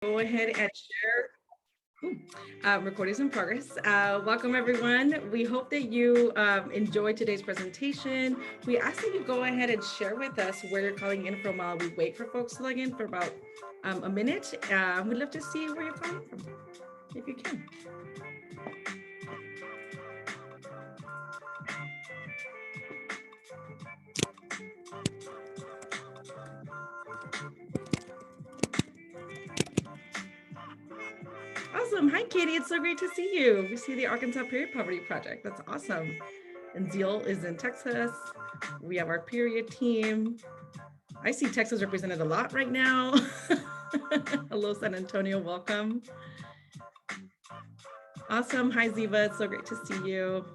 Go ahead and share. Recordings in progress. Welcome everyone. We hope that you enjoyed today's presentation. We ask that you go ahead and share with us where you're calling in from while we wait for folks to log in for about a minute. We'd love to see where you're calling from, if you can. Awesome. Hi, Katie. It's so great to see you. We see the Arkansas Period Poverty Project. That's awesome. And Zeal is in Texas. We have our period team. I see Texas represented a lot right now. Hello, San Antonio. Welcome. Awesome. Hi, Zeba. It's so great to see you.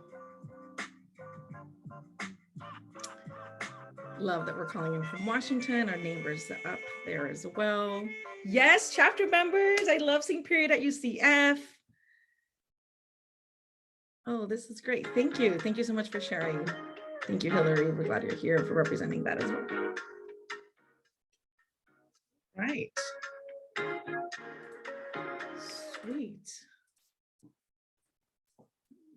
Love that we're calling in from Washington. Our neighbors up there as well. Yes, chapter members. I love seeing period at UCF. Oh, this is great. Thank you. Thank you so much for sharing. Thank you, Hillary. We're glad you're here for representing that as well. Right. Sweet.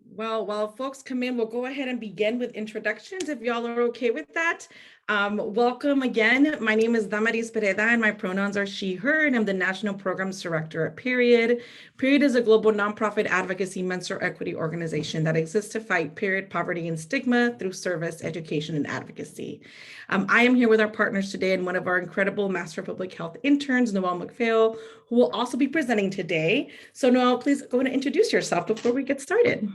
Well, while folks come in, we'll go ahead and begin with introductions if y'all are okay with that. Welcome again. My name is Damaris Pereda and my pronouns are she, her, and I'm the National Programs Director at Period. Period is a global nonprofit advocacy menstrual equity organization that exists to fight period poverty and stigma through service, education, and advocacy. I am here with our partners today and one of our incredible Master of Public Health interns, Noelle McPhail, who will also be presenting today. So Noelle, please go ahead and introduce yourself before we get started.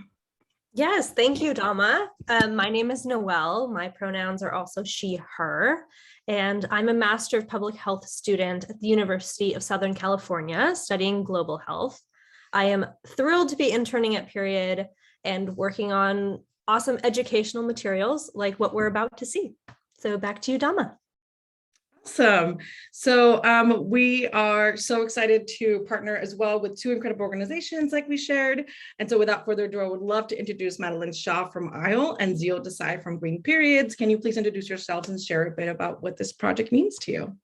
Yes, thank you, Dama. My name is Noelle. My pronouns are also she, her, and I'm a Master of Public Health student at the University of Southern California studying global health. I am thrilled to be interning at Period and working on awesome educational materials like what we're about to see. So back to you, Dama. Awesome. So we are so excited to partner as well with two incredible organizations like we shared. And so without further ado, I would love to introduce Madeline Shaw from ISLE and Zeal Desai from Green Periods. Can you please introduce yourselves and share a bit about what this project means to you?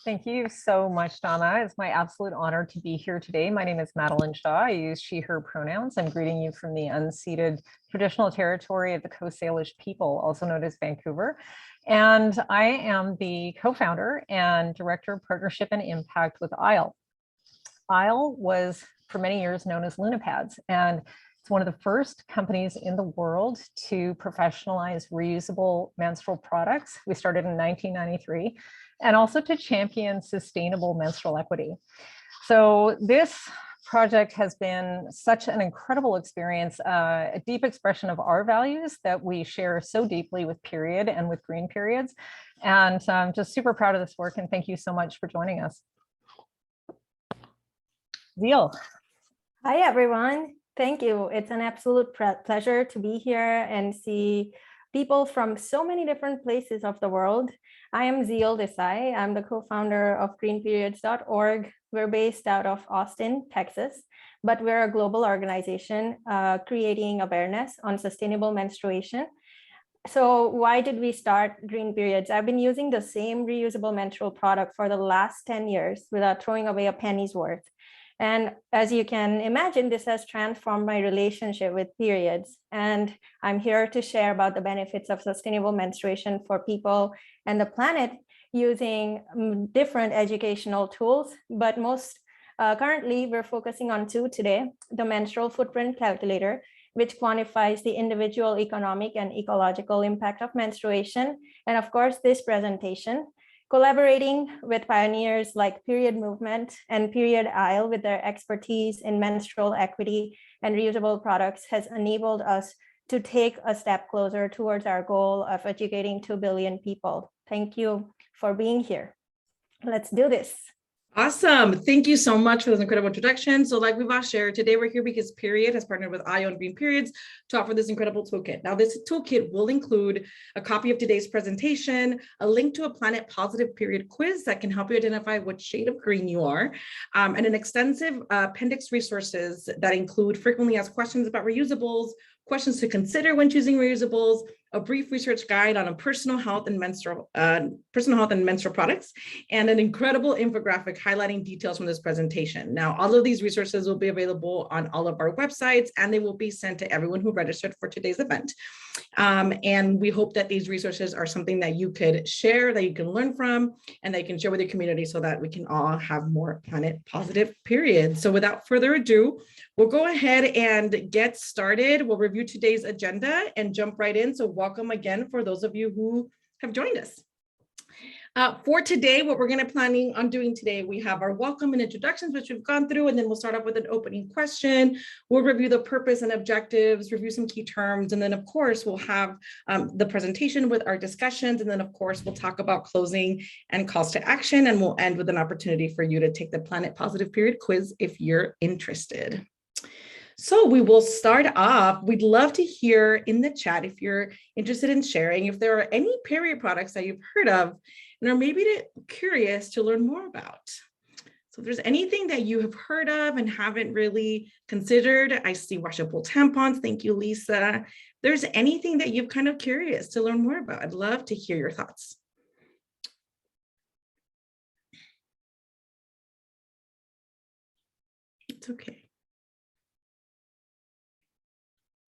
Thank you so much, Donna. It's my absolute honor to be here today. My name is Madeline Shaw. I use she, her pronouns. I'm greeting you from the unceded traditional territory of the Coast Salish people, also known as Vancouver. And I am the co-founder and director of partnership and impact with ISLE. ISLE was for many years known as Lunapads, and it's one of the first companies in the world to professionalize reusable menstrual products. We started in 1993, and also to champion sustainable menstrual equity. So this project has been such an incredible experience, a deep expression of our values that we share so deeply with Period and with Green Periods. And I'm just super proud of this work, and thank you so much for joining us. Zeal. Hi, everyone. Thank you. It's an absolute pleasure to be here and see people from so many different places of the world. I am Zeal Desai. I'm the co-founder of greenperiods.org. We're based out of Austin, Texas, but we're a global organization creating awareness on sustainable menstruation. So why did we start Green Periods? I've been using the same reusable menstrual product for the last 10 years without throwing away a penny's worth. And as you can imagine, this has transformed my relationship with periods. And I'm here to share about the benefits of sustainable menstruation for people and the planet using different educational tools. But most currently, we're focusing on two today: the menstrual footprint calculator, which quantifies the individual economic and ecological impact of menstruation. And of course, this presentation, collaborating with pioneers like Period Movement and Period ISLE with their expertise in menstrual equity and reusable products, has enabled us to take a step closer towards our goal of educating 2 billion people. Thank you for being here. Let's do this. Awesome. Thank you so much for those incredible introductions. So like we've all shared, today we're here because Period has partnered with ISLE and Green Periods to offer this incredible toolkit. Now, this toolkit will include a copy of today's presentation, a link to a Planet Positive Period quiz that can help you identify what shade of green you are, and an extensive appendix resources that include frequently asked questions about reusables, questions to consider when choosing reusables, a brief research guide on a personal health and menstrual products, and an incredible infographic highlighting details from this presentation. Now, all of these resources will be available on all of our websites, and they will be sent to everyone who registered for today's event. And we hope that these resources are something that you could share, that you can learn from, and that you can share with your community so that we can all have more planet positive periods. So without further ado, we'll go ahead and get started. We'll review today's agenda and jump right in. So welcome again for those of you who have joined us. For today, what we're going to planning on doing today, we have our welcome and introductions, which we've gone through, and then we'll start off with an opening question. We'll review the purpose and objectives, review some key terms, and then of course, we'll have the presentation with our discussions. And then of course, we'll talk about closing and calls to action, and we'll end with an opportunity for you to take the Planet Positive Period quiz if you're interested. So we will start off. We'd love to hear in the chat if you're interested in sharing, if there are any period products that you've heard of and are maybe curious to learn more about. So if there's anything that you have heard of and haven't really considered, I see washable tampons. Thank you, Lisa. If there's anything that you're kind of curious to learn more about, I'd love to hear your thoughts. It's okay.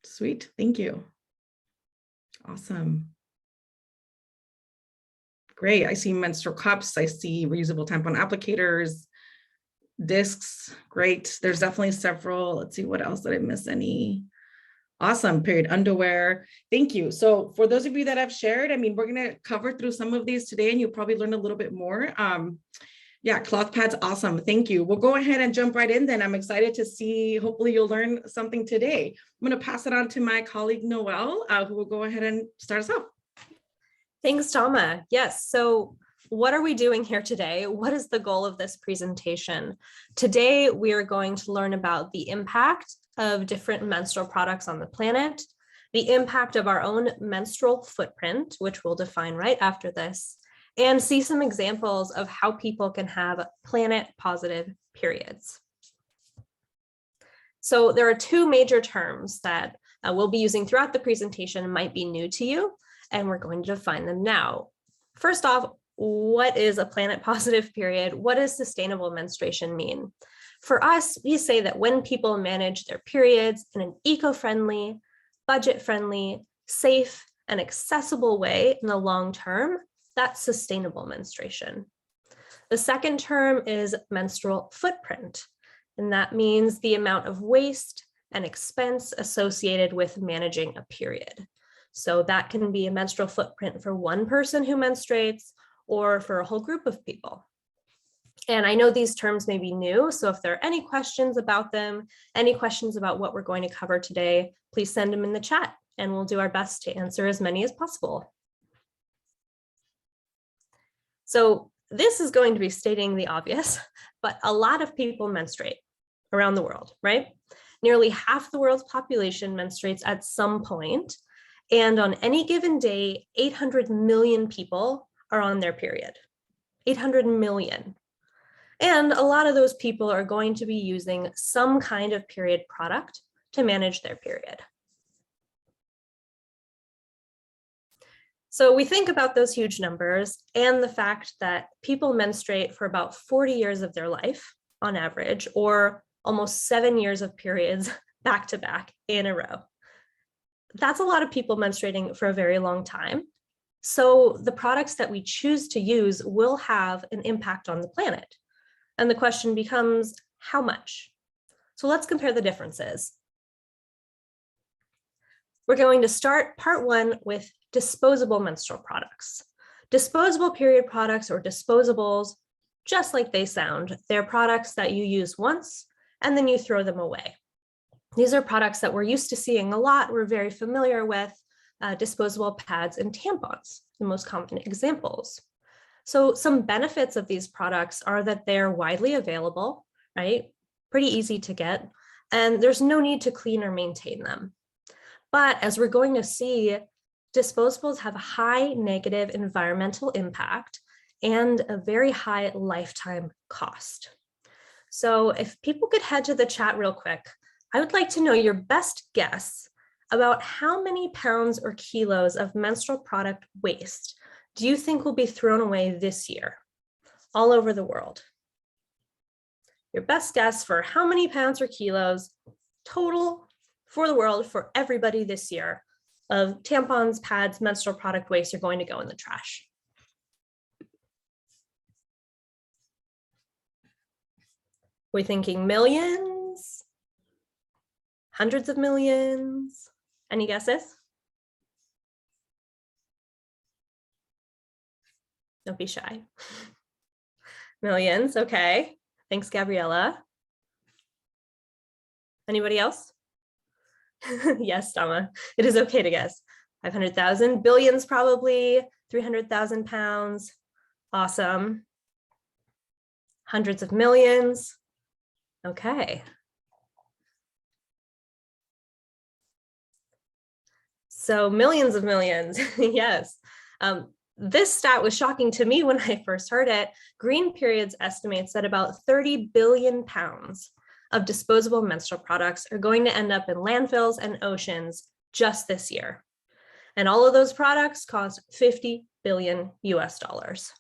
Sweet, thank you. Awesome. Great, I see menstrual cups, I see reusable tampon applicators, discs, great. There's definitely several. Let's see, what else did I miss any? Awesome, period underwear. Thank you. So for those of you that have shared, I mean, we're gonna cover through some of these today and you'll probably learn a little bit more. Yeah, cloth pads, awesome. Thank you. We'll go ahead and jump right in then. I'm excited to see, hopefully you'll learn something today. I'm gonna pass it on to my colleague, Noelle, who will go ahead and start us off. Thanks, Dama. Yes, so what are we doing here today? What is the goal of this presentation? Today, we are going to learn about the impact of different menstrual products on the planet, the impact of our own menstrual footprint, which we'll define right after this, and see some examples of how people can have planet positive periods. So there are two major terms that we'll be using throughout the presentation and might be new to you, and we're going to define them now. First off, what is a planet positive period? What does sustainable menstruation mean? For us, we say that when people manage their periods in an eco-friendly, budget-friendly, safe, and accessible way in the long term, that's sustainable menstruation. The second term is menstrual footprint, and that means the amount of waste and expense associated with managing a period. So that can be a menstrual footprint for one person who menstruates or for a whole group of people. And I know these terms may be new, so if there are any questions about them, any questions about what we're going to cover today, please send them in the chat and we'll do our best to answer as many as possible. So this is going to be stating the obvious, but a lot of people menstruate around the world, right? Nearly half the world's population menstruates at some point, and on any given day, 800 million people are on their period. 800 million. And a lot of those people are going to be using some kind of period product to manage their period. So we think about those huge numbers and the fact that people menstruate for about 40 years of their life on average, or almost 7 years of periods back to back in a row. That's a lot of people menstruating for a very long time. So the products that we choose to use will have an impact on the planet. And the question becomes, how much? So let's compare the differences. We're going to start part one with disposable menstrual products. Disposable period products, or disposables, just like they sound, they're products that you use once and then you throw them away. These are products that we're used to seeing a lot. We're very familiar with disposable pads and tampons, the most common examples. So some benefits of these products are that they're widely available, right? Pretty easy to get, and there's no need to clean or maintain them. But as we're going to see, disposables have a high negative environmental impact and a very high lifetime cost. So if people could head to the chat real quick, I would like to know your best guess about how many pounds or kilos of menstrual product waste do you think will be thrown away this year, all over the world? Your best guess for how many pounds or kilos total for the world, for everybody this year, of tampons, pads, menstrual product waste are going to go in the trash. We're thinking millions, hundreds of millions. Any guesses? Don't be shy. Millions, okay. Thanks, Gabriella. Anybody else? Yes, Dama, it is okay to guess. 500,000, billions probably, 300,000 pounds. Awesome. Hundreds of millions. Okay. So millions of millions, yes. This stat was shocking to me when I first heard it. Green Periods estimates that about 30 billion pounds of disposable menstrual products are going to end up in landfills and oceans just this year. And all of those products cost 50 billion US dollars.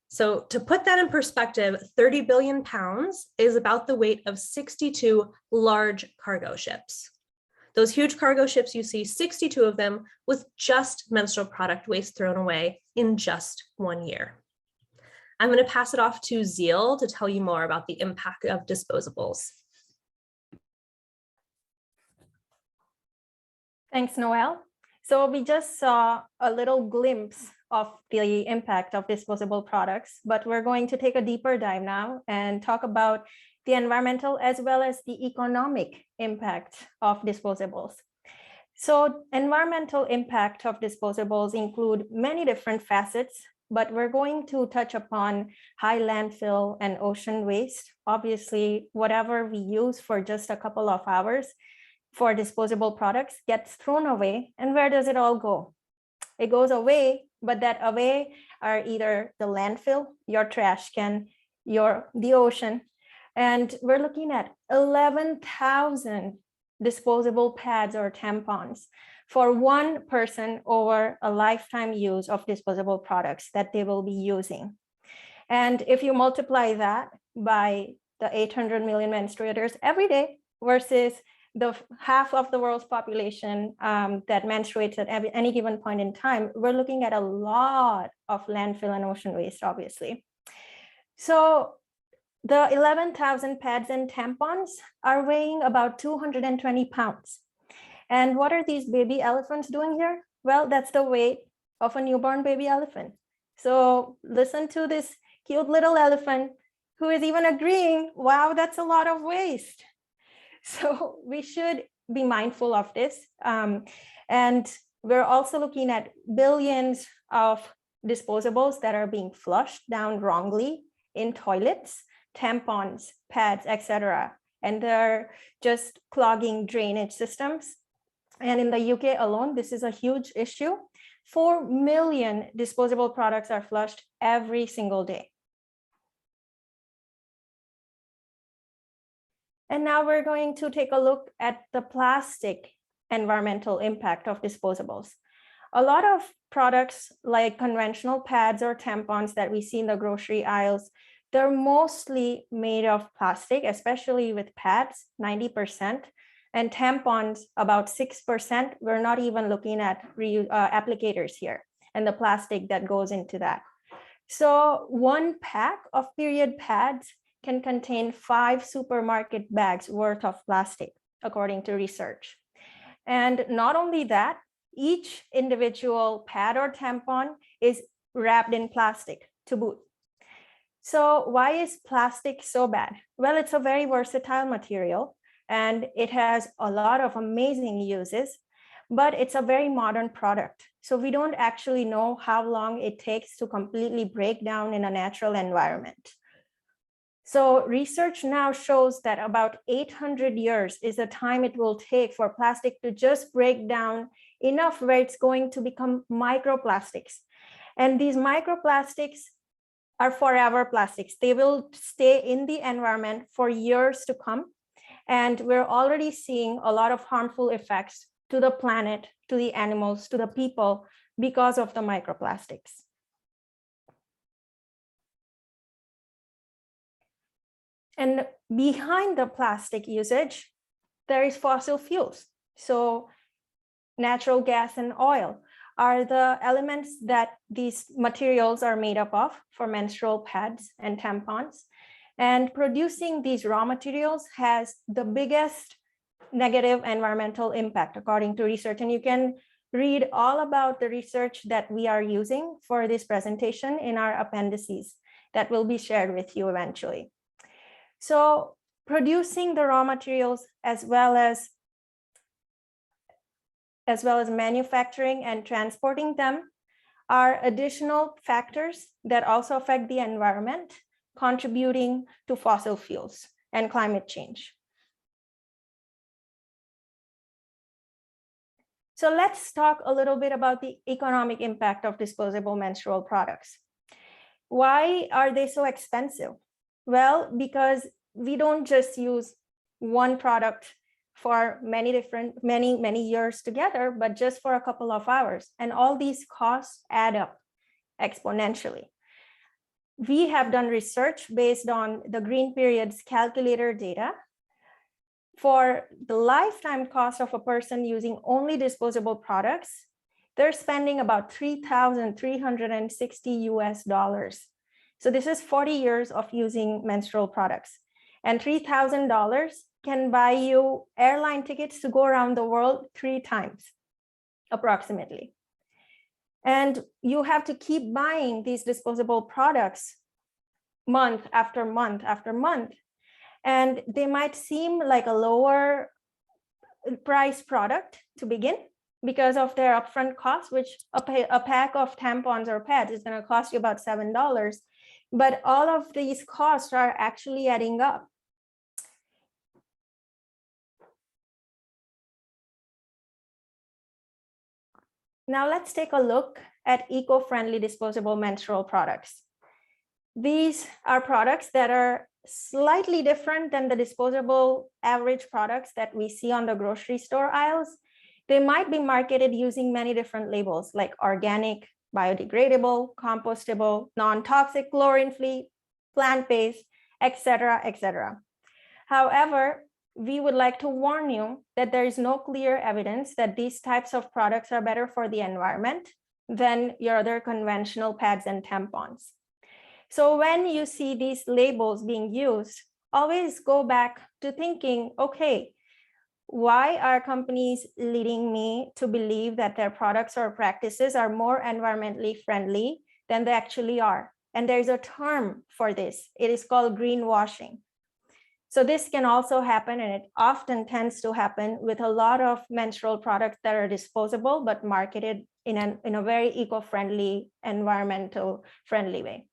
So to put that in perspective, 30 billion pounds is about the weight of 62 large cargo ships. Those huge cargo ships, you see 62 of them with just menstrual product waste thrown away in just 1 year. I'm going to pass it off to Zeal to tell you more about the impact of disposables. Thanks, Noelle. So we just saw a little glimpse of the impact of disposable products, but we're going to take a deeper dive now and talk about the environmental as well as the economic impact of disposables. So environmental impact of disposables include many different facets, but we're going to touch upon high landfill and ocean waste. Obviously, whatever we use for just a couple of hours for disposable products gets thrown away. And where does it all go? It goes away, but that away are either the landfill, your trash can, the ocean. And we're looking at 11,000 disposable pads or tampons for one person over a lifetime use of disposable products that they will be using. And if you multiply that by the 800 million menstruators every day versus the half of the world's population that menstruates at any given point in time, we're looking at a lot of landfill and ocean waste, obviously. So the 11,000 pads and tampons are weighing about 220 pounds. And what are these baby elephants doing here? Well, that's the weight of a newborn baby elephant. So listen to this cute little elephant who is even agreeing, wow, that's a lot of waste. So we should be mindful of this. And we're also looking at billions of disposables that are being flushed down wrongly in toilets, tampons, pads, etc. And they're just clogging drainage systems. And in the UK alone, this is a huge issue. 4 million disposable products are flushed every single day. And now we're going to take a look at the plastic environmental impact of disposables. A lot of products like conventional pads or tampons that we see in the grocery aisles, they're mostly made of plastic, especially with pads, 90%, and tampons, about 6%. We're not even looking at applicators here and the plastic that goes into that. So one pack of period pads can contain 5 supermarket bags worth of plastic, according to research. And not only that, each individual pad or tampon is wrapped in plastic to boot. So why is plastic so bad? Well, it's a very versatile material and it has a lot of amazing uses, but it's a very modern product. So we don't actually know how long it takes to completely break down in a natural environment. So research now shows that about 800 years is the time it will take for plastic to just break down enough where it's going to become microplastics. And these microplastics are forever plastics. They will stay in the environment for years to come. And we're already seeing a lot of harmful effects to the planet, to the animals, to the people because of the microplastics. And behind the plastic usage, there is fossil fuels. So natural gas and oil are the elements that these materials are made up of for menstrual pads and tampons. And producing these raw materials has the biggest negative environmental impact, according to research. And you can read all about the research that we are using for this presentation in our appendices that will be shared with you eventually. So producing the raw materials as well as manufacturing and transporting them are additional factors that also affect the environment, contributing to fossil fuels and climate change. So let's talk a little bit about the economic impact of disposable menstrual products. Why are they so expensive? Well, because we don't just use one product for many years together, but just for a couple of hours. And all these costs add up exponentially. We have done research based on the Green Period's calculator data. For the lifetime cost of a person using only disposable products, they're spending about $3,360 US. So this is 40 years of using menstrual products. And $3,000 can buy you airline tickets to go around the world 3 times, approximately. And you have to keep buying these disposable products month after month after month. And they might seem like a lower price product to begin because of their upfront cost, which a pack of tampons or pads is going to cost you about $7. But all of these costs are actually adding up. Now let's take a look at eco-friendly disposable menstrual products. These are products that are slightly different than the disposable average products that we see on the grocery store aisles. They might be marketed using many different labels like organic, biodegradable, compostable, non-toxic, chlorine-free, plant-based, etc., etc. However, we would like to warn you that there is no clear evidence that these types of products are better for the environment than your other conventional pads and tampons. So when you see these labels being used, always go back to thinking, okay, why are companies leading me to believe that their products or practices are more environmentally friendly than they actually are? And there's a term for this. It is called greenwashing. So this can also happen, and it often tends to happen with a lot of menstrual products that are disposable, but marketed in a very eco-friendly, environmental friendly way.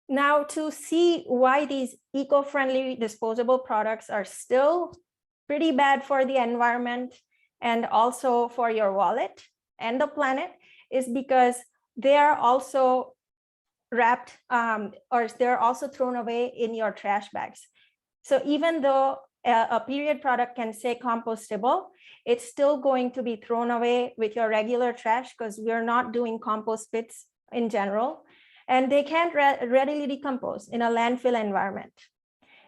Now, to see why these eco-friendly disposable products are still pretty bad for the environment and also for your wallet and the planet is because they are also wrapped or they're also thrown away in your trash bags. So even though a period product can say compostable, it's still going to be thrown away with your regular trash because we're not doing compost pits in general. And they can't readily decompose in a landfill environment.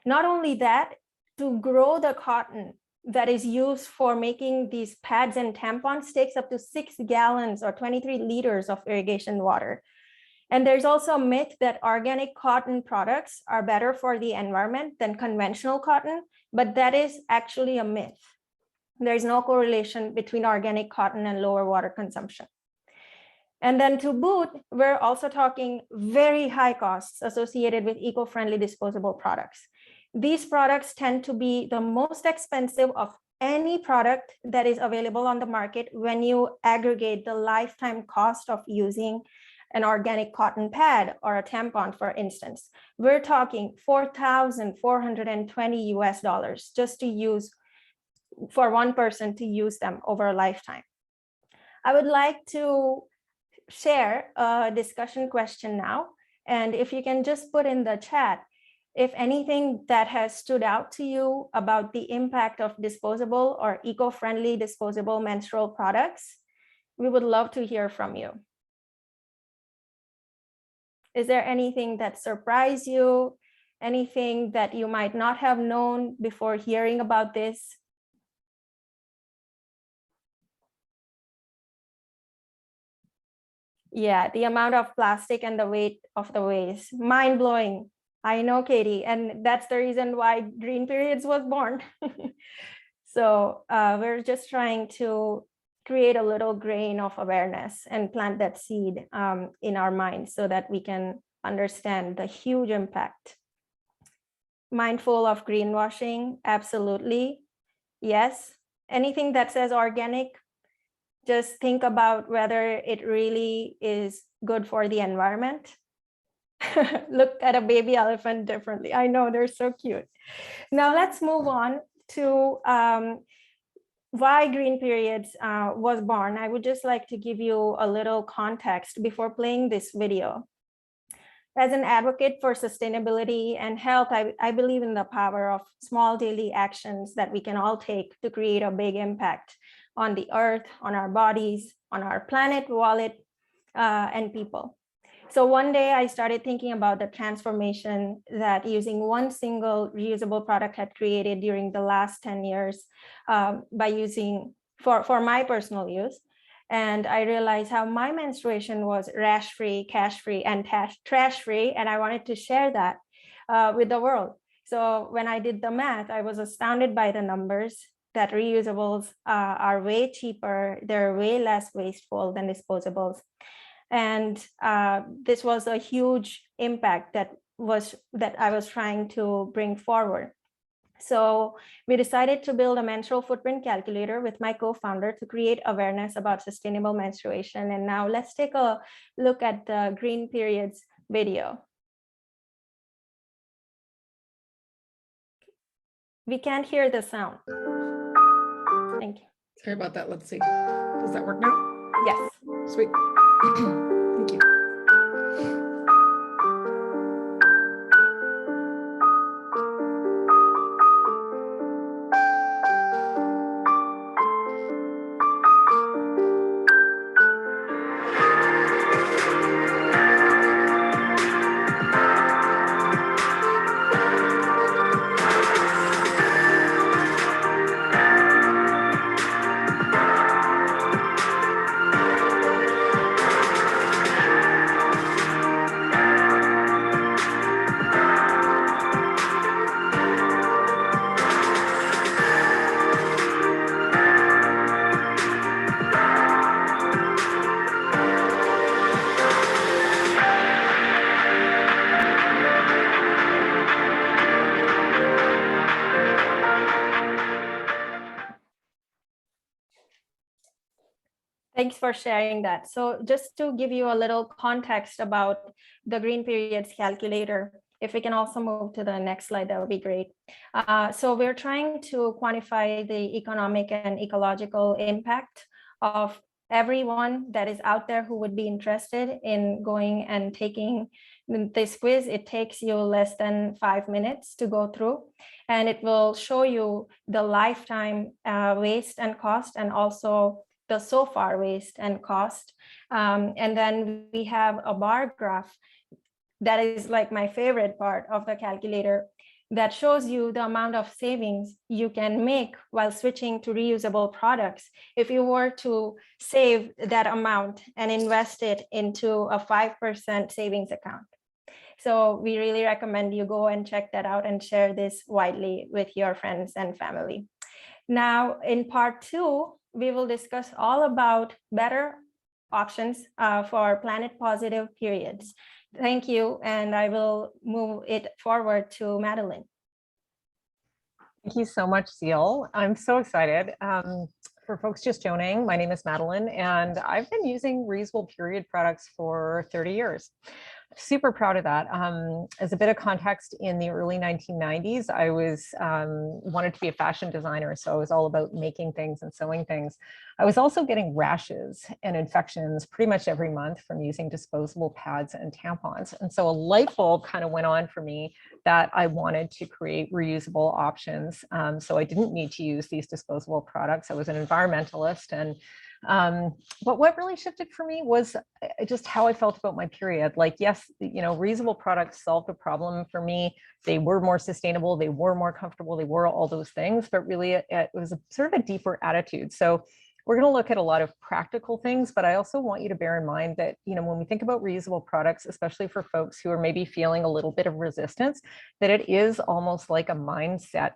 Not only that, to grow the cotton that is used for making these pads and tampons takes up to 6 gallons or 23 liters of irrigation water. And there's also a myth that organic cotton products are better for the environment than conventional cotton, but that is actually a myth. There's no correlation between organic cotton and lower water consumption. And then to boot, we're also talking very high costs associated with eco-friendly disposable products. These products tend to be the most expensive of any product that is available on the market when you aggregate the lifetime cost of using an organic cotton pad or a tampon, for instance. We're talking $4,420 US just to use for one person to use them over a lifetime. I would like to share a discussion question now. And if you can just put in the chat, If anything that has stood out to you about the impact of disposable or eco-friendly disposable menstrual products, we would love to hear from you. Is there anything that surprised you? Anything that you might not have known before hearing about this? Yeah, the amount of plastic and the weight of the waste, mind blowing. I know, Katie, and that's the reason why Green Periods was born. So we're just trying to create a little grain of awareness and plant that seed in our minds so that we can understand the huge impact. Mindful of greenwashing, absolutely. Yes, anything that says organic, just think about whether it really is good for the environment. Look at a baby elephant differently. I know, they're so cute. Now let's move on to why Green Periods was born. I would just like to give you a little context before playing this video. As an advocate for sustainability and health, I believe in the power of small daily actions that we can all take to create a big impact on the earth, on our bodies, on our planet, wallet, and people. So one day I started thinking about the transformation that using one single reusable product had created during the last 10 years by using for my personal use. And I realized how my menstruation was rash-free, cash-free, and trash-free, and I wanted to share that with the world. So when I did the math, I was astounded by the numbers that reusables are way cheaper, they're way less wasteful than disposables. And this was a huge impact that I was trying to bring forward. So we decided to build a menstrual footprint calculator with my co-founder to create awareness about sustainable menstruation. And now let's take a look at the Green Periods video. We can't hear the sound. Thank you. Sorry about that. Let's see. Does that work now? Yes. Sweet. Thank you. Thanks for sharing that. So just to give you a little context about the Green Periods calculator, if we can also move to the next slide, that would be great. So we're trying to quantify the economic and ecological impact of everyone that is out there who would be interested in going and taking this quiz. It takes you less than 5 minutes to go through, and it will show you the lifetime waste and cost, and also the so far waste and cost. And then we have a bar graph that is like my favorite part of the calculator, that shows you the amount of savings you can make while switching to reusable products if you were to save that amount and invest it into a 5% savings account. So we really recommend you go and check that out and share this widely with your friends and family. Now, in part 2, we will discuss all about better options for planet positive periods. Thank you, and I will move it forward to Madeline. Thank you so much, Zeal. I'm so excited. For folks just joining, my name is Madeline, and I've been using reusable period products for 30 years. Super proud of that. As a bit of context, in the early 1990s, I was wanted to be a fashion designer, so I was all about making things and sewing things. I was also getting rashes and infections pretty much every month from using disposable pads and tampons. And so a light bulb kind of went on for me that I wanted to create reusable options. So I didn't need to use these disposable products. I was an environmentalist, and but what really shifted for me was just how I felt about my period. Like, yes, reusable products solved the problem for me. They were more sustainable, they were more comfortable, they were all those things, but really it was a sort of a deeper attitude. So we're going to look at a lot of practical things, but I also want you to bear in mind that, when we think about reusable products, especially for folks who are maybe feeling a little bit of resistance, that it is almost like a mindset.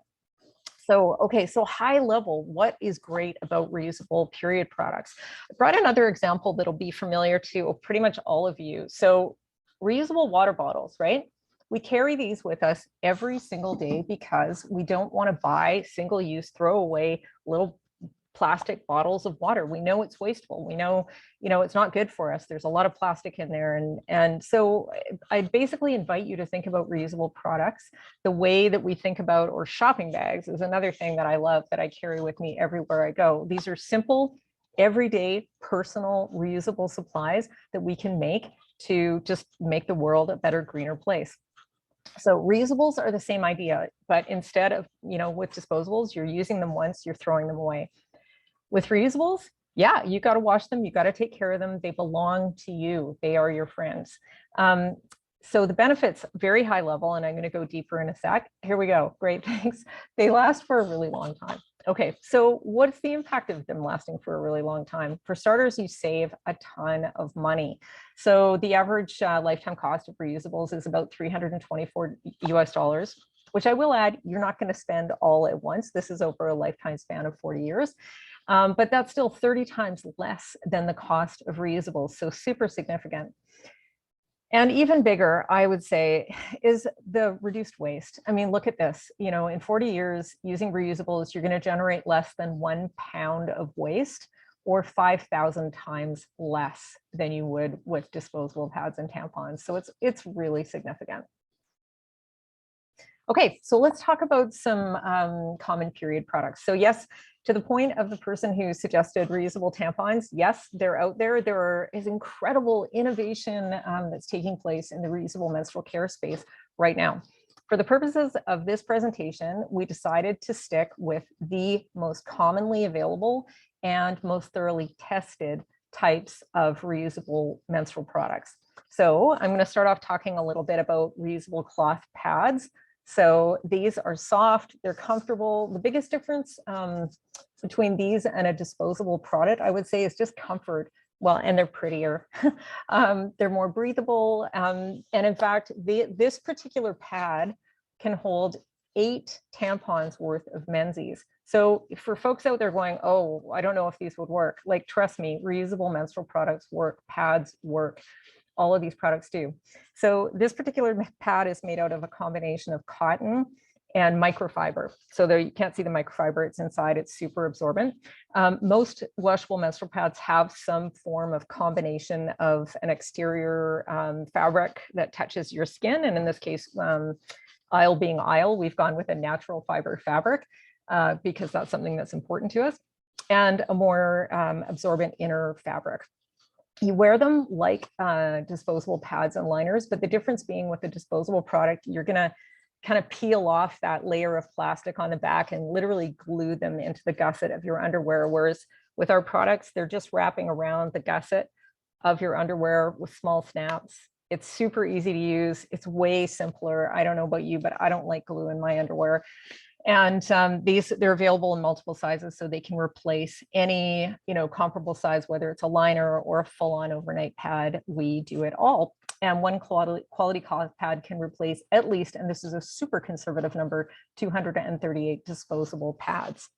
So, okay, so high level, what is great about reusable period products? I brought another example that'll be familiar to pretty much all of you. So reusable water bottles, right? We carry these with us every single day because we don't want to buy single-use, throwaway little plastic bottles of water. We know it's wasteful. We know, it's not good for us. There's a lot of plastic in there. And so I basically invite you to think about reusable products the way that we think about, or shopping bags is another thing that I love that I carry with me everywhere I go. These are simple, everyday, personal, reusable supplies that we can make to just make the world a better, greener place. So reusables are the same idea, but instead of, with disposables, you're using them once, you're throwing them away. With reusables, yeah, you got to wash them, you got to take care of them. They belong to you. They are your friends. So the benefits, very high level, and I'm going to go deeper in a sec. Here we go. Great, thanks. They last for a really long time. Okay, so what's the impact of them lasting for a really long time? For starters, you save a ton of money. So the average lifetime cost of reusables is about $324 US, which I will add, you're not going to spend all at once. This is over a lifetime span of 40 years. But that's still 30 times less than the cost of reusables, so super significant. And even bigger, I would say, is the reduced waste. I mean, look at this, in 40 years using reusables, you're going to generate less than 1 pound of waste, or 5,000 times less than you would with disposable pads and tampons. So it's really significant. Okay, so let's talk about some common period products. So yes, to the point of the person who suggested reusable tampons, yes, they're out there. There is incredible innovation that's taking place in the reusable menstrual care space right now. For the purposes of this presentation, we decided to stick with the most commonly available and most thoroughly tested types of reusable menstrual products. So I'm going to start off talking a little bit about reusable cloth pads. So these are soft, they're comfortable. The biggest difference between these and a disposable product, I would say, is just comfort. Well, and they're prettier. They're more breathable. And in fact, this particular pad can hold 8 tampons worth of Menzies. So for folks out there going, oh, I don't know if these would work, like, trust me, reusable menstrual products work, pads work. All of these products do. So this particular pad is made out of a combination of cotton and microfiber. So there, you can't see the microfiber, it's inside, it's super absorbent. Most washable menstrual pads have some form of combination of an exterior fabric that touches your skin. And in this case, aisle being aisle, we've gone with a natural fiber fabric because that's something that's important to us, and a more absorbent inner fabric. You wear them like disposable pads and liners, but the difference being with the disposable product, you're gonna kind of peel off that layer of plastic on the back and literally glue them into the gusset of your underwear. Whereas with our products, they're just wrapping around the gusset of your underwear with small snaps. It's super easy to use. It's way simpler. I don't know about you, but I don't like glue in my underwear. And they're available in multiple sizes, so they can replace any comparable size, whether it's a liner or a full-on overnight pad. We do it all. And one quality cloth pad can replace at least, and this is a super conservative number, 238 disposable pads.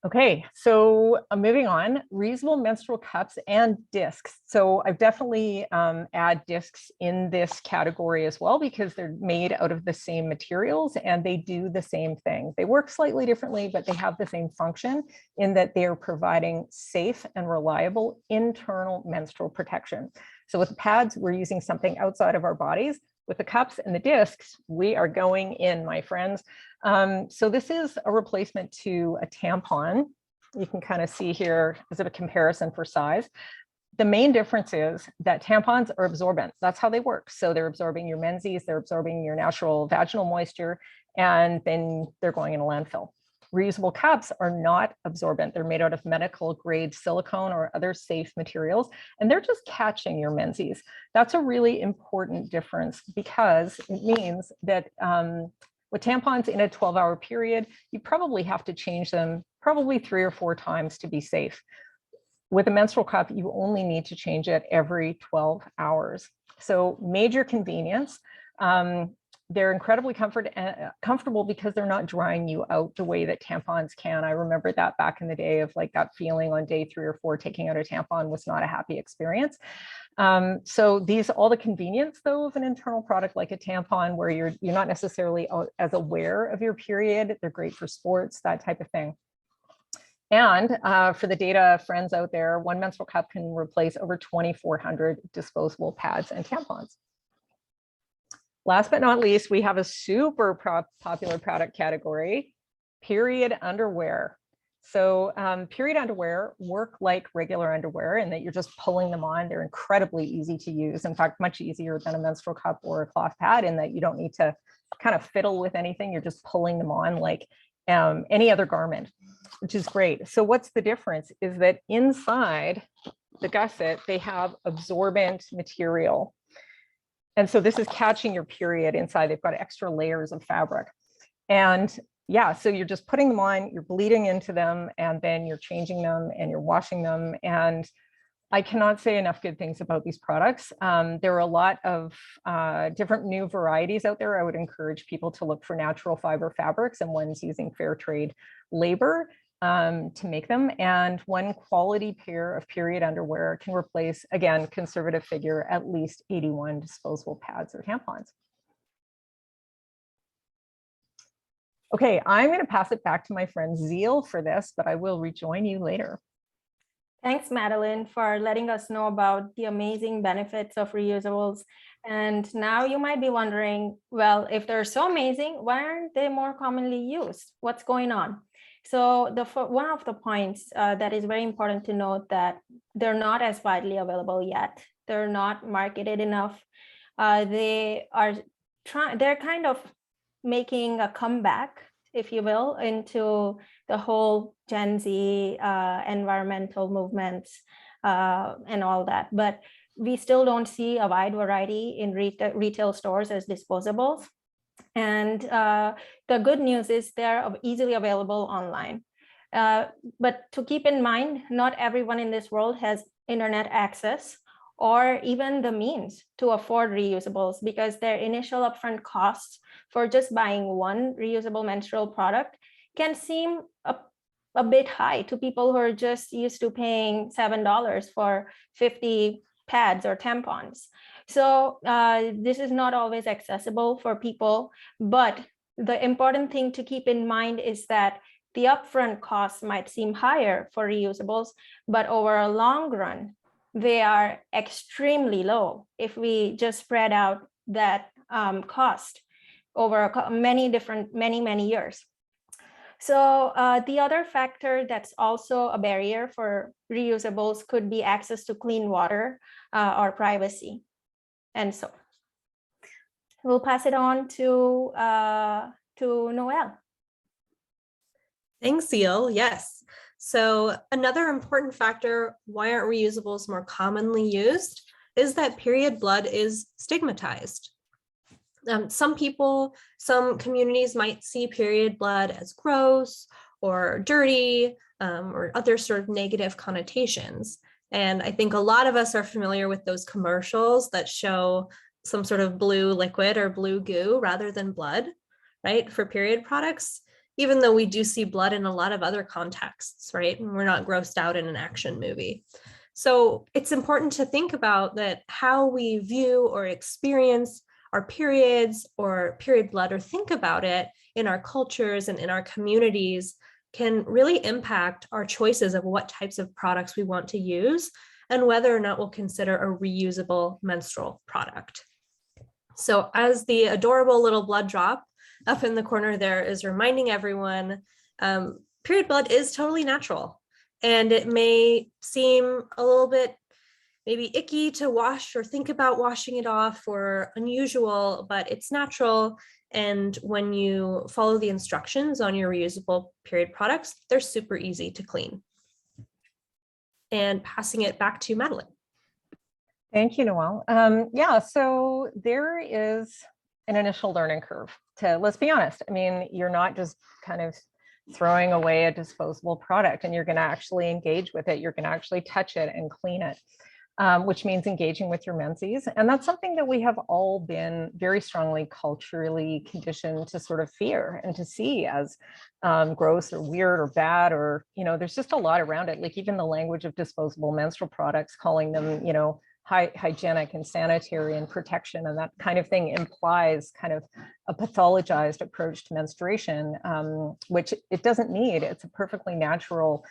Okay, so moving on, reusable menstrual cups and discs. So I've definitely add discs in this category as well because they're made out of the same materials and they do the same thing. They work slightly differently, but they have the same function in that they are providing safe and reliable internal menstrual protection. So with the pads, we're using something outside of our bodies. With the cups and the discs, we are going in, my friends. So this is a replacement to a tampon. You can kind of see here, is it a comparison for size? The main difference is that tampons are absorbent. That's how they work. So they're absorbing your menses, they're absorbing your natural vaginal moisture, and then they're going in a landfill. Reusable cups are not absorbent. They're made out of medical grade silicone or other safe materials, and they're just catching your menses. That's a really important difference because it means that with tampons in a 12-hour period, you probably have to change them probably 3 or 4 times to be safe. With a menstrual cup, you only need to change it every 12 hours. So major convenience. They're incredibly comfortable because they're not drying you out the way that tampons can. I remember that back in the day of like that feeling on day 3 or 4, taking out a tampon was not a happy experience. So all the convenience though of an internal product like a tampon where you're not necessarily as aware of your period, they're great for sports, that type of thing. And for the data friends out there, one menstrual cup can replace over 2,400 disposable pads and tampons. Last but not least, we have a super popular product category, period underwear. So period underwear work like regular underwear in that you're just pulling them on. They're incredibly easy to use. In fact, much easier than a menstrual cup or a cloth pad in that you don't need to kind of fiddle with anything. You're just pulling them on like any other garment, which is great. So what's the difference is that inside the gusset, they have absorbent material. And so this is catching your period inside. They've got extra layers of fabric. And yeah, so you're just putting them on, you're bleeding into them, and then you're changing them and you're washing them. And I cannot say enough good things about these products. There are a lot of different new varieties out there. I would encourage people to look for natural fiber fabrics and ones using fair trade labor to make them. And one quality pair of period underwear can replace, again, conservative figure, at least 81 disposable pads or tampons. Okay, I'm going to pass it back to my friend Zeal for this, but I will rejoin you later. Thanks, Madeline, for letting us know about the amazing benefits of reusables. And now you might be wondering, well, if they're so amazing, why aren't they more commonly used? What's going on? So one of the points that is very important to note that they're not as widely available yet. They're not marketed enough. They're kind of making a comeback, if you will, into the whole Gen Z environmental movements and all that. But we still don't see a wide variety in retail stores as disposables. And the good news is they're easily available online. But to keep in mind, not everyone in this world has internet access or even the means to afford reusables because their initial upfront costs for just buying one reusable menstrual product can seem a bit high to people who are just used to paying $7 for 50 pads or tampons. So this is not always accessible for people, but the important thing to keep in mind is that the upfront costs might seem higher for reusables, but over a long run, they are extremely low if we just spread out that cost over many years. So the other factor that's also a barrier for reusables could be access to clean water or privacy. And so we'll pass it on to Noelle. Thanks, Zeal. Yes. So another important factor why aren't reusables more commonly used is that period blood is stigmatized. Some communities might see period blood as gross or dirty or other sort of negative connotations. And I think a lot of us are familiar with those commercials that show some sort of blue liquid or blue goo rather than blood, right, for period products. even though we do see blood in a lot of other contexts, right? And we're not grossed out in an action movie. So it's important to think about that how we view or experience our periods or period blood, or think about it in our cultures and in our communities, can really impact our choices of what types of products we want to use and whether or not we'll consider a reusable menstrual product. So as the adorable little blood drop up in the corner there is reminding everyone, period blood is totally natural. And it may seem a little bit maybe icky to wash or think about washing it off or unusual, but it's natural. And when you follow the instructions on your reusable period products, they're super easy to clean. And passing it back to Madeline. Thank you, Noelle. Yeah, so there is an initial learning curve to, let's be honest. I mean, you're not just kind of throwing away a disposable product, and you're going to actually engage with it. You're going to actually touch it and clean it, which means engaging with your menses. And that's something that we have all been very strongly culturally conditioned to sort of fear and to see as gross or weird or bad, or, you know, there's just a lot around it. Like even the language of disposable menstrual products, calling them, you know, hygienic and sanitary and protection and that kind of thing implies kind of a pathologized approach to menstruation, which it doesn't need. It's a perfectly natural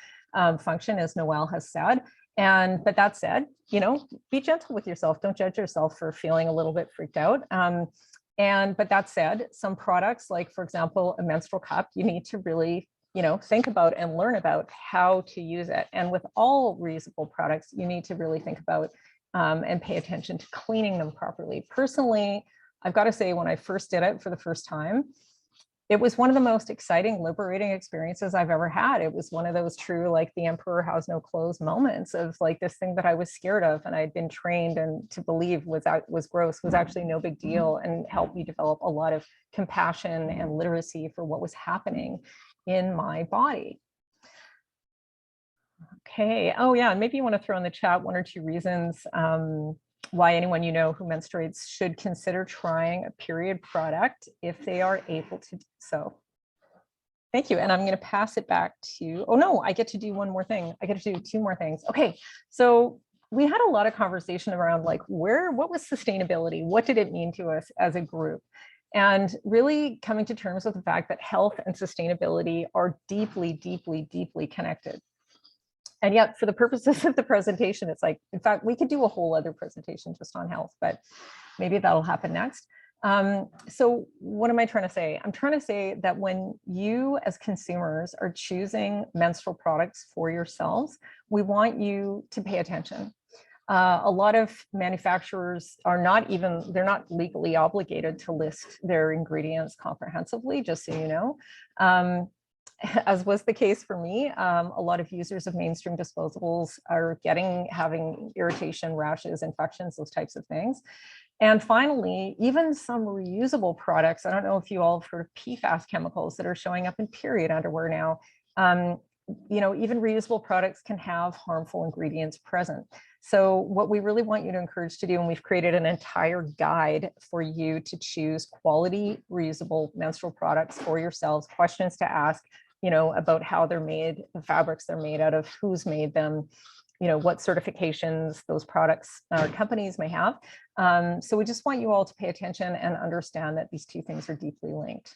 function, as Noelle has said. But that said, you know, be gentle with yourself. Don't judge yourself for feeling a little bit freaked out. But that said, some products, like for example, a menstrual cup, you need to really, you know, think about and learn about how to use it. And with all reusable products, you need to really think about and pay attention to cleaning them properly. Personally, I've got to say, when I first did it for the first time, it was one of the most exciting, liberating experiences I've ever had. It was one of those true, like the emperor has no clothes moments of like this thing that I was scared of and I'd been trained and to believe was gross, was actually no big deal, and helped me develop a lot of compassion and literacy for what was happening in my body. Okay. Oh yeah, and maybe you want to throw in the chat one or two reasons why anyone you know who menstruates should consider trying a period product if they are able to do so. Thank you. And I'm going to pass it back to, oh no, I get to do one more thing. I get to do two more things. Okay. So we had a lot of conversation around like what was sustainability? What did it mean to us as a group? And really coming to terms with the fact that health and sustainability are deeply, deeply, deeply connected. And yet, for the purposes of the presentation, it's like, in fact, we could do a whole other presentation just on health, but maybe that'll happen next. So what am I trying to say? I'm trying to say that when you as consumers are choosing menstrual products for yourselves, we want you to pay attention. A lot of manufacturers are they're not legally obligated to list their ingredients comprehensively, just so you know. As was the case for me, a lot of users of mainstream disposables are having irritation, rashes, infections, those types of things. And finally, even some reusable products, I don't know if you all have heard of PFAS chemicals that are showing up in period underwear now. You know, even reusable products can have harmful ingredients present. So what we really want you to encourage to do, and we've created an entire guide for you to choose quality reusable menstrual products for yourselves, questions to ask, you know, about how they're made, the fabrics they're made out of, who's made them, you know, what certifications those products or companies may have. So we just want you all to pay attention and understand that these two things are deeply linked.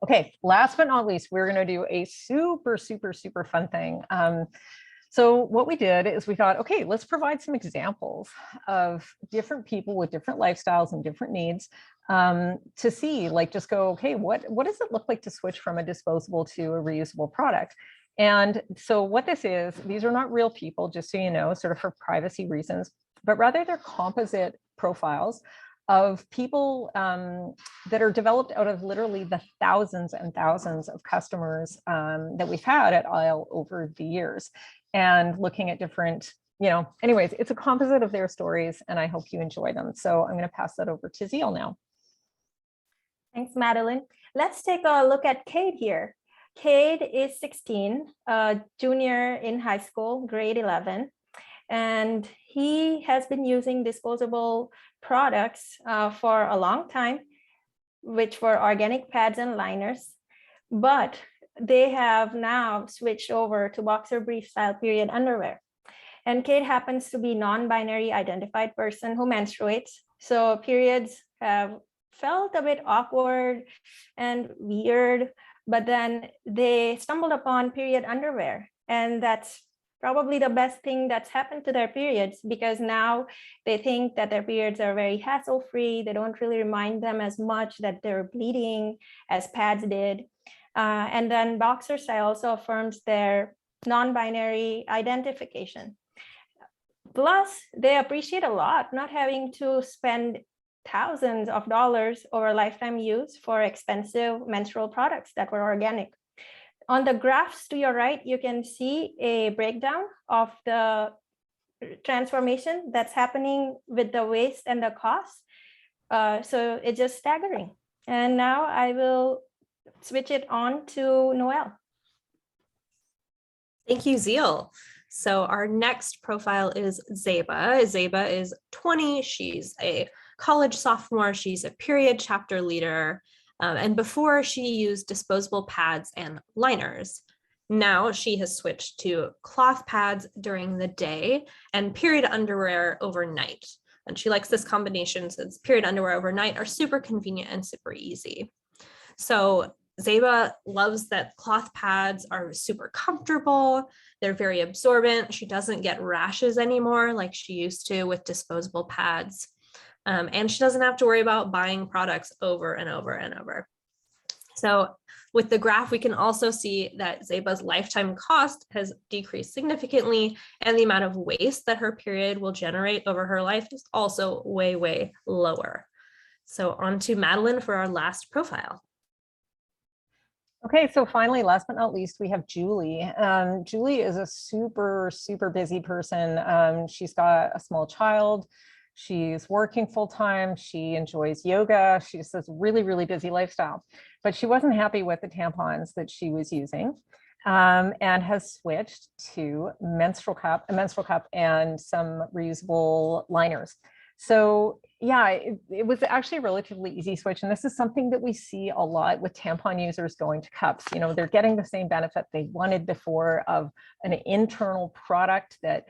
Okay, last but not least, we're going to do a super, super, super fun thing. So what we did is we thought, okay, let's provide some examples of different people with different lifestyles and different needs to see, like, just go, okay, what does it look like to switch from a disposable to a reusable product? And so what this is, these are not real people, just so you know, sort of for privacy reasons, but rather they're composite profiles of people that are developed out of literally the thousands and thousands of customers that we've had at Isle over the years, and looking at different, you know, anyways, it's a composite of their stories, and I hope you enjoy them. So I'm going to pass that over to Zeal now. Thanks, Madeline. Let's take a look at Cade here. Cade is 16, a junior in high school, grade 11. And he has been using disposable products for a long time. which were organic pads and liners, but they have now switched over to boxer brief style period underwear. And Kate happens to be non-binary identified person who menstruates. So periods have felt a bit awkward and weird, but then they stumbled upon period underwear. And that's probably the best thing that's happened to their periods, because now they think that their periods are very hassle-free. They don't really remind them as much that they're bleeding as pads did. And then boxer style also affirms their non-binary identification. Plus, they appreciate a lot not having to spend thousands of dollars over lifetime use for expensive menstrual products that were organic. On the graphs to your right, you can see a breakdown of the transformation that's happening with the waste and the cost. So it's just staggering. And now I will switch it on to Noelle. Thank you, Zeal. So our next profile is Zeba. Zeba is 20. She's a college sophomore. She's a period chapter leader. And before, she used disposable pads and liners. Now she has switched to cloth pads during the day and period underwear overnight. And she likes this combination since period underwear overnight are super convenient and super easy. So Zeba loves that cloth pads are super comfortable. They're very absorbent. She doesn't get rashes anymore like she used to with disposable pads. And she doesn't have to worry about buying products over and over and over. So with the graph, we can also see that Zeba's lifetime cost has decreased significantly, and the amount of waste that her period will generate over her life is also way, way lower. So on to Madeline for our last profile. Okay, so finally, last but not least, we have Julie. Julie is a super, super busy person. She's got a small child. She's working full time. She enjoys yoga. She just has a really, really busy lifestyle, but she wasn't happy with the tampons that she was using and has switched to a menstrual cup and some reusable liners. So yeah, it was actually a relatively easy switch. And this is something that we see a lot with tampon users going to cups. You know, they're getting the same benefit they wanted before of an internal product that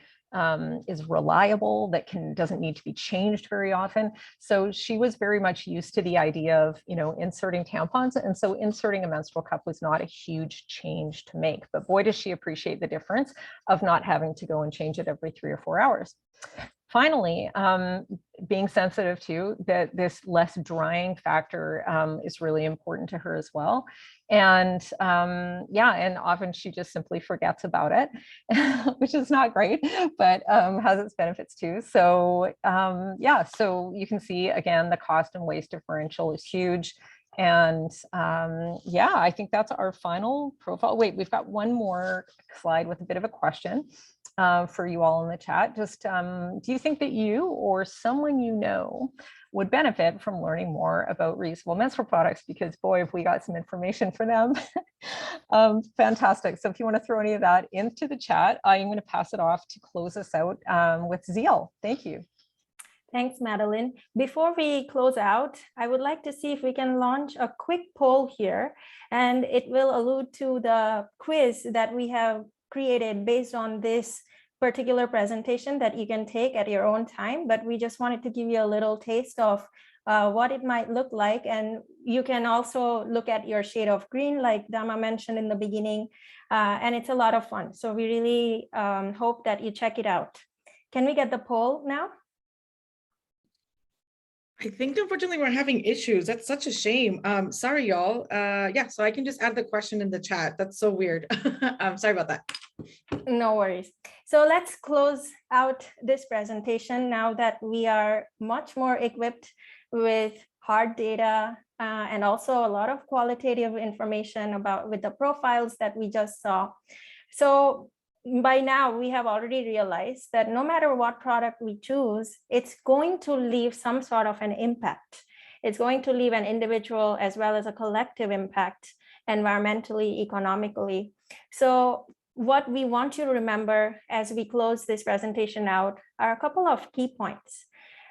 is reliable, that doesn't need to be changed very often. So she was very much used to the idea of, you know, inserting tampons. And so inserting a menstrual cup was not a huge change to make, but boy, does she appreciate the difference of not having to go and change it every 3 or 4 hours. Finally, being sensitive to that, this less drying factor is really important to her as well. And yeah, and often she just simply forgets about it, which is not great, but has its benefits too. So yeah, so you can see again, the cost and waste differential is huge. And yeah, I think that's our final profile. Wait, we've got one more slide with a bit of a question for you all in the chat. Just do you think that you or someone you know would benefit from learning more about reusable menstrual products? Because boy, if we got some information for them. Fantastic. So if you want to throw any of that into the chat, I'm going to pass it off to close us out with Zeal. Thank you. Thanks, Madeline. Before we close out, I would like to see if we can launch a quick poll here, and it will allude to the quiz that we have created based on this particular presentation that you can take at your own time, but we just wanted to give you a little taste of what it might look like. And you can also look at your shade of green, like Dama mentioned in the beginning, and it's a lot of fun. So we really hope that you check it out. Can we get the poll now? I think unfortunately we're having issues. That's such a shame. Sorry, y'all. Yeah, so I can just add the question in the chat. That's so weird. Sorry about that. No worries. So let's close out this presentation now that we are much more equipped with hard data and also a lot of qualitative information with the profiles that we just saw. So by now, we have already realized that no matter what product we choose, it's going to leave some sort of an impact. It's going to leave an individual as well as a collective impact, environmentally, economically. So what we want you to remember as we close this presentation out are a couple of key points.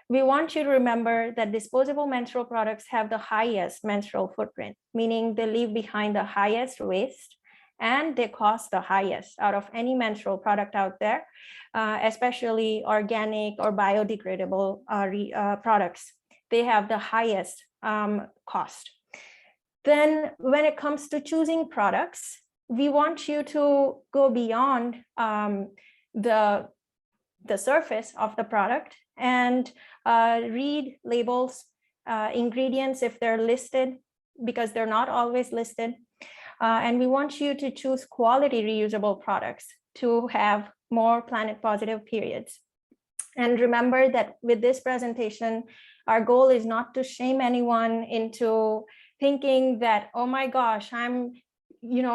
we want you to remember that disposable menstrual products have the highest menstrual footprint, meaning they leave behind the highest waste and they cost the highest out of any menstrual product out there, especially organic or biodegradable products. They have the highest cost. Then when it comes to choosing products, we want you to go beyond the surface of the product and read labels, ingredients if they're listed, because they're not always listed. And we want you to choose quality reusable products to have more planet positive periods. And remember that with this presentation, our goal is not to shame anyone into thinking that, oh my gosh, I'm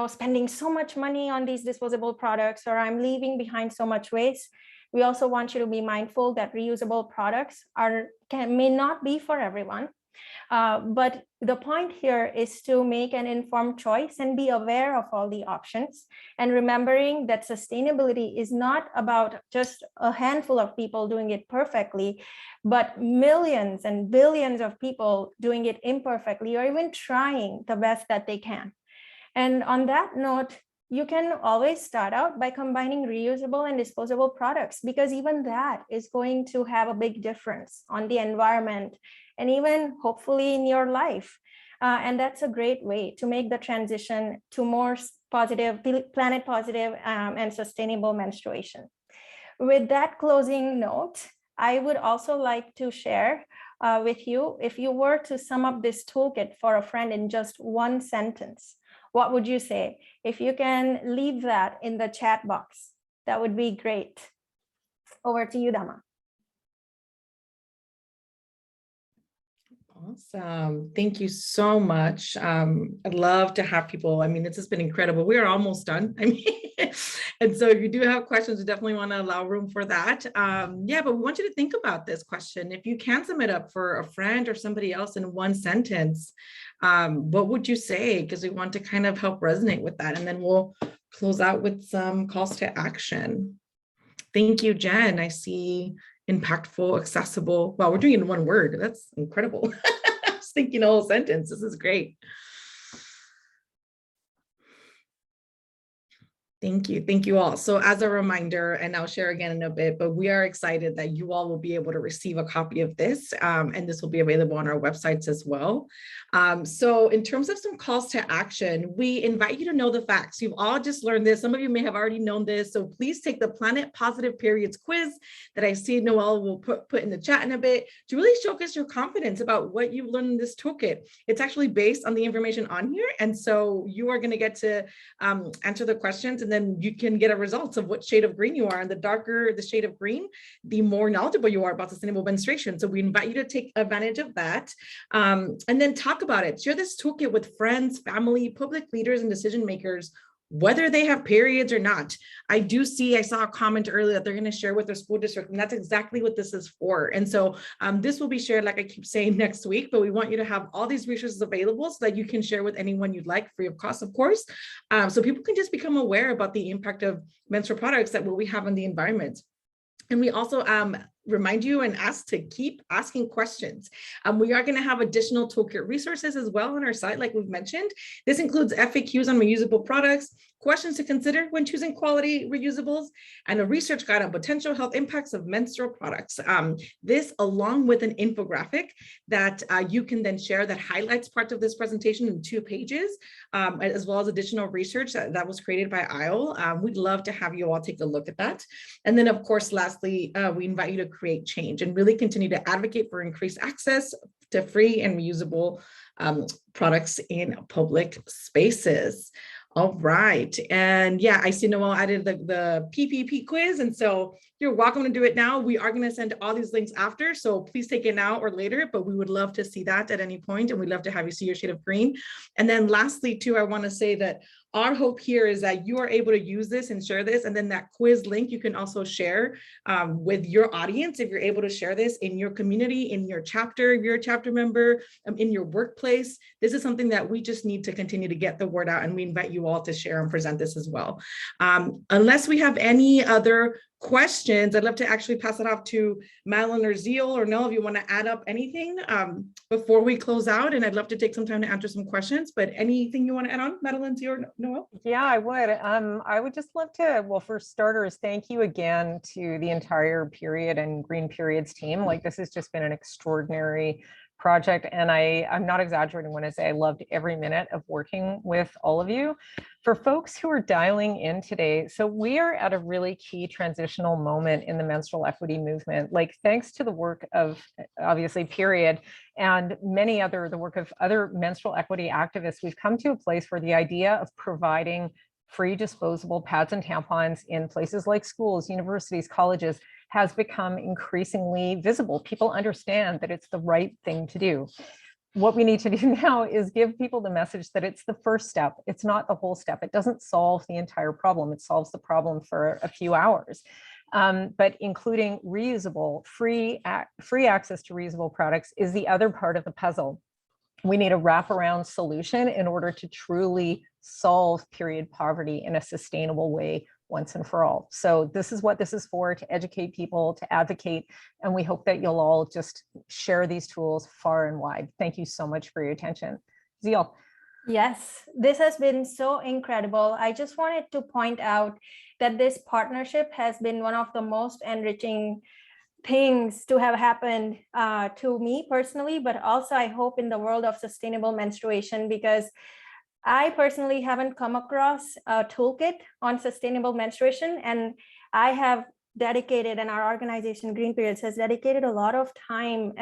spending so much money on these disposable products, or I'm leaving behind so much waste. We also want you to be mindful that reusable products may not be for everyone. But the point here is to make an informed choice and be aware of all the options, and remembering that sustainability is not about just a handful of people doing it perfectly, but millions and billions of people doing it imperfectly or even trying the best that they can. And on that note, you can always start out by combining reusable and disposable products, because even that is going to have a big difference on the environment and even hopefully in your life. And that's a great way to make the transition to more positive, planet positive and sustainable menstruation. With that closing note, I would also like to share with you, if you were to sum up this toolkit for a friend in just one sentence, what would you say? If you can leave that in the chat box, that would be great. Over to you, Dama. Awesome. Thank you so much. I'd love to have people. I mean, this has been incredible. We are almost done. I mean, and so if you do have questions, we definitely want to allow room for that. Yeah, but we want you to think about this question. If you can sum it up for a friend or somebody else in one sentence, what would you say? Because we want to kind of help resonate with that. And then we'll close out with some calls to action. Thank you, Jen. I see impactful, accessible. Wow, we're doing it in one word. That's incredible. I was thinking a whole sentence. This is great. Thank you. Thank you all. So as a reminder, and I'll share again in a bit, but we are excited that you all will be able to receive a copy of this, and this will be available on our websites as well. So in terms of some calls to action, we invite you to know the facts. You've all just learned this. Some of you may have already known this. So please take the Planet Positive Periods quiz that I see Noelle will put in the chat in a bit to really showcase your confidence about what you've learned in this toolkit. It's actually based on the information on here. And so you are going to get to answer the questions, and then you can get a result of what shade of green you are. And the darker the shade of green, the more knowledgeable you are about sustainable menstruation. So we invite you to take advantage of that, and then talk about it. Share this toolkit with friends, family, public leaders, and decision makers, whether they have periods or not. I saw a comment earlier that they're going to share with their school district, and that's exactly what this is for. And so this will be shared, like I keep saying, next week, but we want you to have all these resources available so that you can share with anyone you'd like, free of cost, of course. So people can just become aware about the impact of menstrual products that what we have on the environment. And we also remind you and ask to keep asking questions. We are going to have additional toolkit resources as well on our site, like we've mentioned. This includes FAQs on reusable products, questions to consider when choosing quality reusables, and a research guide on potential health impacts of menstrual products. This, along with an infographic that you can then share that highlights parts of this presentation in 2 pages, as well as additional research that was created by ISLE. We'd love to have you all take a look at that. And then, of course, lastly, we invite you to create change and really continue to advocate for increased access to free and reusable products in public spaces. All right. And yeah, I see Noelle added the PPP quiz. And so you're welcome to do it now. We are going to send all these links after. So please take it now or later, but we would love to see that at any point. And we'd love to have you see your shade of green. And then lastly, too, I want to say that our hope here is that you are able to use this and share this. And then that quiz link you can also share with your audience if you're able to share this in your community, in your chapter, if you're a chapter member, in your workplace. This is something that we just need to continue to get the word out, and we invite you all to share and present this as well. Unless we have any other questions, I'd love to actually pass it off to Madeline or Zeal or Noel if you want to add up anything before we close out. And I'd love to take some time to answer some questions, but anything you want to add on, Madeline, Zeal, or Noel? Yeah, I would. I would just love to, well, for starters, thank you again to the entire Period and Green Periods team. Like, this has just been an extraordinary project. And I'm not exaggerating when I say I loved every minute of working with all of you. For folks who are dialing in today, so we are at a really key transitional moment in the menstrual equity movement. Like, thanks to the work of obviously Period and the work of other menstrual equity activists, we've come to a place where the idea of providing free disposable pads and tampons in places like schools, universities, colleges has become increasingly visible. People understand that it's the right thing to do. What we need to do now is give people the message that it's the first step. It's not the whole step. It doesn't solve the entire problem. It solves the problem for a few hours. But including reusable, free access to reusable products is the other part of the puzzle. We need a wraparound solution in order to truly solve period poverty in a sustainable way once and for all. So this is what this is for, to educate people, to advocate, and we hope that you'll all just share these tools far and wide. Thank you so much for your attention. Zeal. Yes, this has been so incredible. I just wanted to point out that this partnership has been one of the most enriching things to have happened to me personally, but also I hope in the world of sustainable menstruation, because I personally haven't come across a toolkit on sustainable menstruation, and I have dedicated, and our organization Green Periods has dedicated a lot of time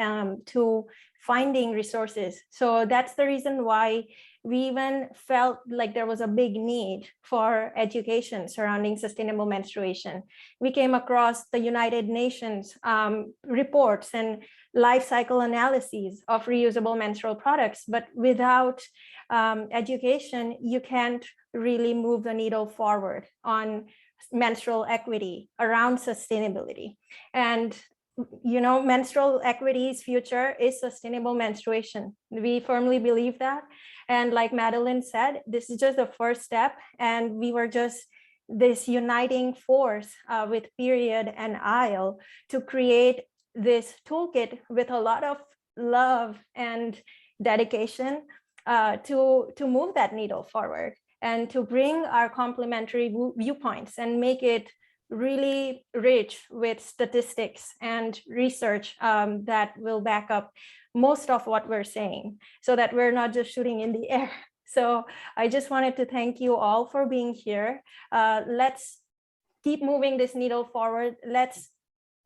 to finding resources. So that's the reason why we even felt like there was a big need for education surrounding sustainable menstruation. We came across the United Nations reports and life cycle analyses of reusable menstrual products, but without education, you can't really move the needle forward on menstrual equity around sustainability. And you know, menstrual equity's future is sustainable menstruation. We firmly believe that. And like Madeline said, this is just the first step. And we were just this uniting force with Period and ISLE to create this toolkit with a lot of love and dedication to move that needle forward and to bring our complementary viewpoints and make it really rich with statistics and research that will back up most of what we're saying, so that we're not just shooting in the air. So I just wanted to thank you all for being here. Let's keep moving this needle forward. Let's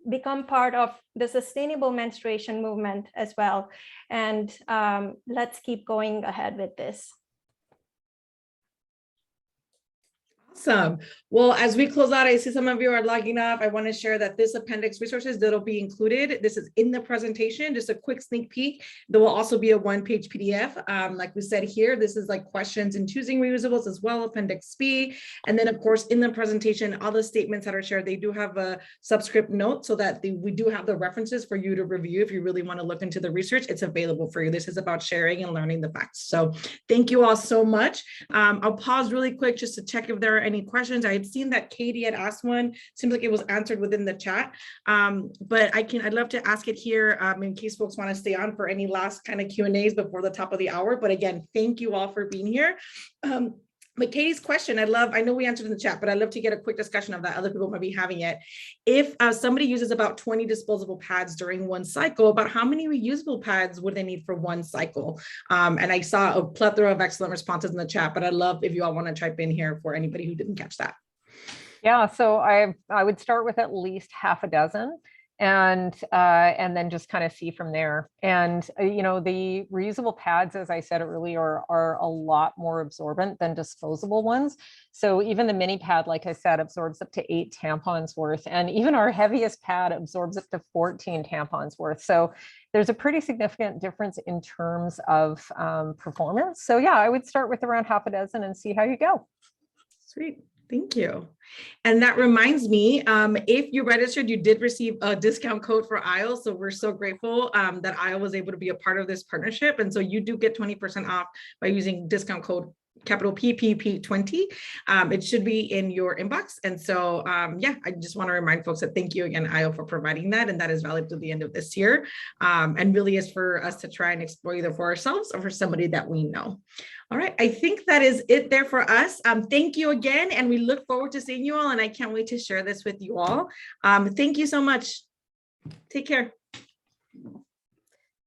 become part of the sustainable menstruation movement as well. And let's keep going ahead with this. Awesome. Well, as we close out, I see some of you are logging up. I want to share that this appendix resources that'll be included. This is in the presentation, just a quick sneak peek. There will also be a one-page PDF. Like we said here, this is like questions in choosing reusables as well, Appendix B. And then of course, in the presentation, all the statements that are shared, they do have a subscript note so that we do have the references for you to review. If you really want to look into the research, it's available for you. This is about sharing and learning the facts. So thank you all so much. I'll pause really quick just to check if there are any questions. I had seen that Katie had asked one. Seems like it was answered within the chat, but I'd love to ask it here in case folks want to stay on for any last kind of Q&As before the top of the hour. But again, thank you all for being here. But Katie's question, I know we answered in the chat, but I'd love to get a quick discussion of that. Other people might be having it. If somebody uses about 20 disposable pads during one cycle, about how many reusable pads would they need for one cycle? And I saw a plethora of excellent responses in the chat, but I'd love if you all want to chime in here for anybody who didn't catch that. Yeah, so I would start with at least half a dozen. And then just kind of see from there. And you know, the reusable pads, as I said earlier, are a lot more absorbent than disposable ones. So even the mini pad, like I said, absorbs up to 8 tampons worth, and even our heaviest pad absorbs up to 14 tampons worth. So there's a pretty significant difference in terms of performance. So yeah, I would start with around half a dozen and see how you go. Sweet. Thank you. And that reminds me, if you registered, you did receive a discount code for ISLE. So we're so grateful that ISLE was able to be a part of this partnership. And so you do get 20% off by using discount code capital PPP20. It should be in your inbox. And so, yeah, I just want to remind folks that thank you again, IO, for providing that. And that is valid to the end of this year. And really is for us to try and explore either for ourselves or for somebody that we know. All right, I think that is it there for us. Thank you again. And we look forward to seeing you all. And I can't wait to share this with you all. Thank you so much. Take care.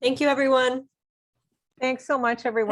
Thank you, everyone. Thanks so much, everyone.